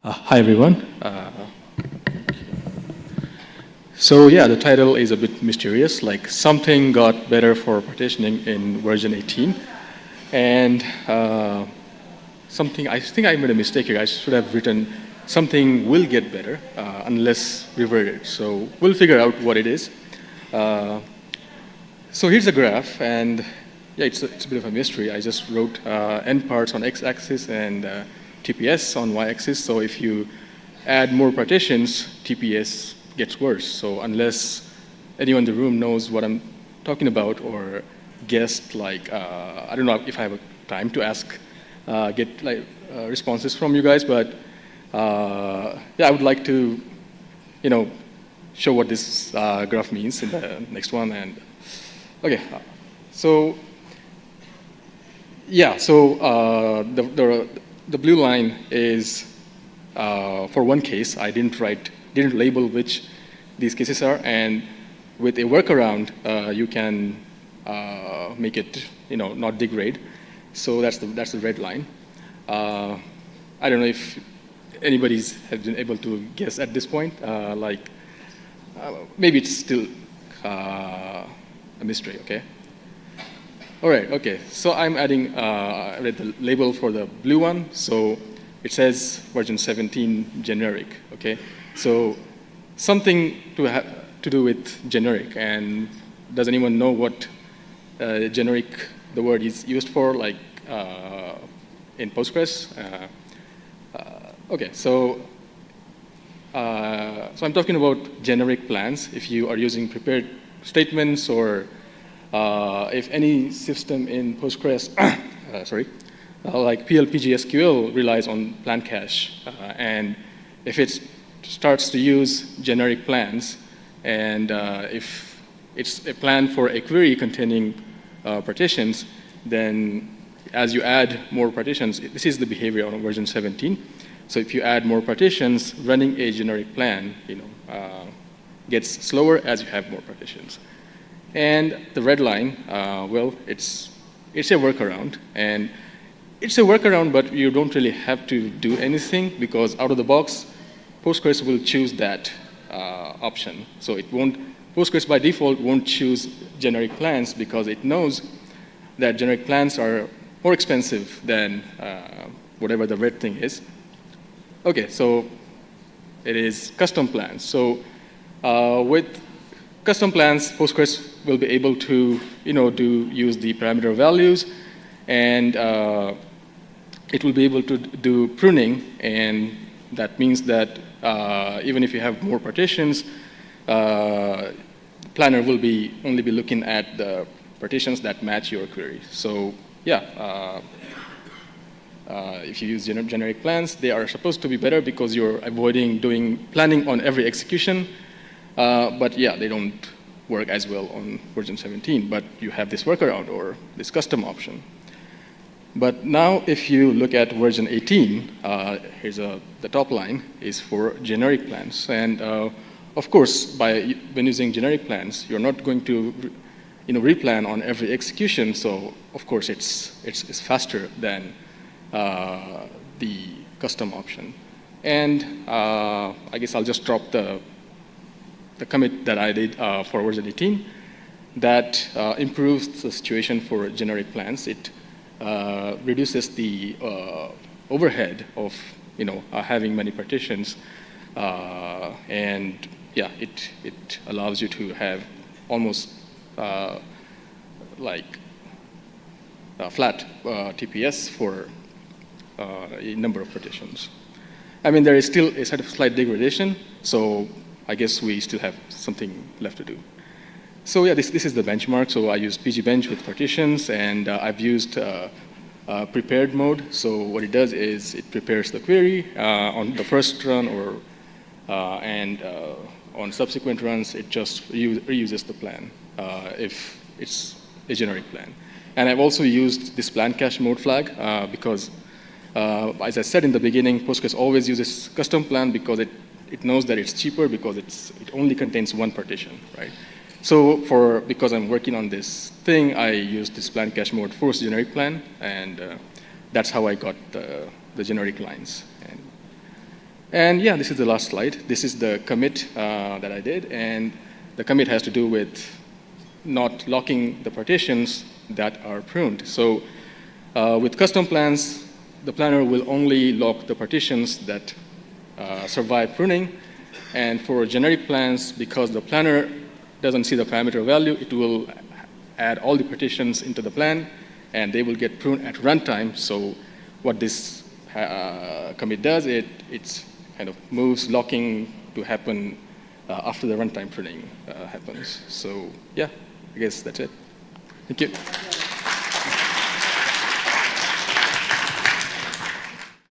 Hi, everyone. So yeah, the title is a bit mysterious, like something got better for partitioning in version 18. And something, I think I made a mistake here. I should have written something will get better unless reverted. So we'll figure out what it is. So here's a graph, and yeah, it's a bit of a mystery. I just wrote n parts on x-axis and TPS on y-axis. So if you add more partitions, TPS gets worse. So unless anyone in the room knows what I'm talking about or guessed, like, I don't know if I have time to ask, get like responses from you guys, but yeah, I would like to, show what this graph means in the next one. And okay, so yeah, so the blue line is for one case. I didn't label which these cases are, and with a workaround, you can make it, not degrade. So that's the red line. I don't know if anybody's has been able to guess at this point. Maybe it's still a mystery. Okay. All right, okay. So I'm adding the label for the blue one. So it says version 17 generic, okay? So something to do with generic. And does anyone know what generic, the word is used for, like in Postgres? Okay, so I'm talking about generic plans. If you are using prepared statements or if any system in Postgres, like PGSQL relies on plan cache, and if it starts to use generic plans, and if it's a plan for a query containing partitions, then as you add more partitions, this is the behavior on version 17. So if you add more partitions, running a generic plan, gets slower as you have more partitions. And the red line, well, it's a workaround. And it's a workaround, but you don't really have to do anything because out of the box, Postgres will choose that option. So Postgres by default won't choose generic plans because it knows that generic plans are more expensive than whatever the red thing is. Okay, so it is custom plans. So with custom plans, Postgres will be able to, use the parameter values, and it will be able to do pruning, and that means that even if you have more partitions, planner will only be looking at the partitions that match your query. So yeah, if you use generic plans, they are supposed to be better because you're avoiding doing planning on every execution. But yeah, they don't work as well on version 17, but you have this workaround or this custom option. But now if you look at version 18, here's the top line is for generic plans. And of course, when using generic plans, you're not going to replan on every execution. So of course, it's faster than the custom option. And I guess I'll just drop the commit that I did for version 18 that improves the situation for generic plans. It reduces the overhead of having many partitions, and yeah, it allows you to have almost like flat TPS for a number of partitions. I mean, there is still a slight degradation, so I guess we still have something left to do. So yeah, this is the benchmark. So I used pgbench with partitions, and I've used prepared mode. So what it does is it prepares the query on the first run, and on subsequent runs, it just reuses the plan if it's a generic plan. And I've also used this plan cache mode flag because, as I said in the beginning, Postgres always uses custom plan because it knows that it's cheaper because it only contains one partition, right? So because I'm working on this thing, I used this plan cache mode force generic plan, and that's how I got the generic lines. And And yeah, this is the last slide. This is the commit that I did, and the commit has to do with not locking the partitions that are pruned. So with custom plans, the planner will only lock the partitions that survive pruning. And for generic plans, because the planner doesn't see the parameter value, it will add all the partitions into the plan, and they will get pruned at runtime. So what this commit does, it kind of moves locking to happen after the runtime pruning happens. So yeah, I guess that's it. Thank you.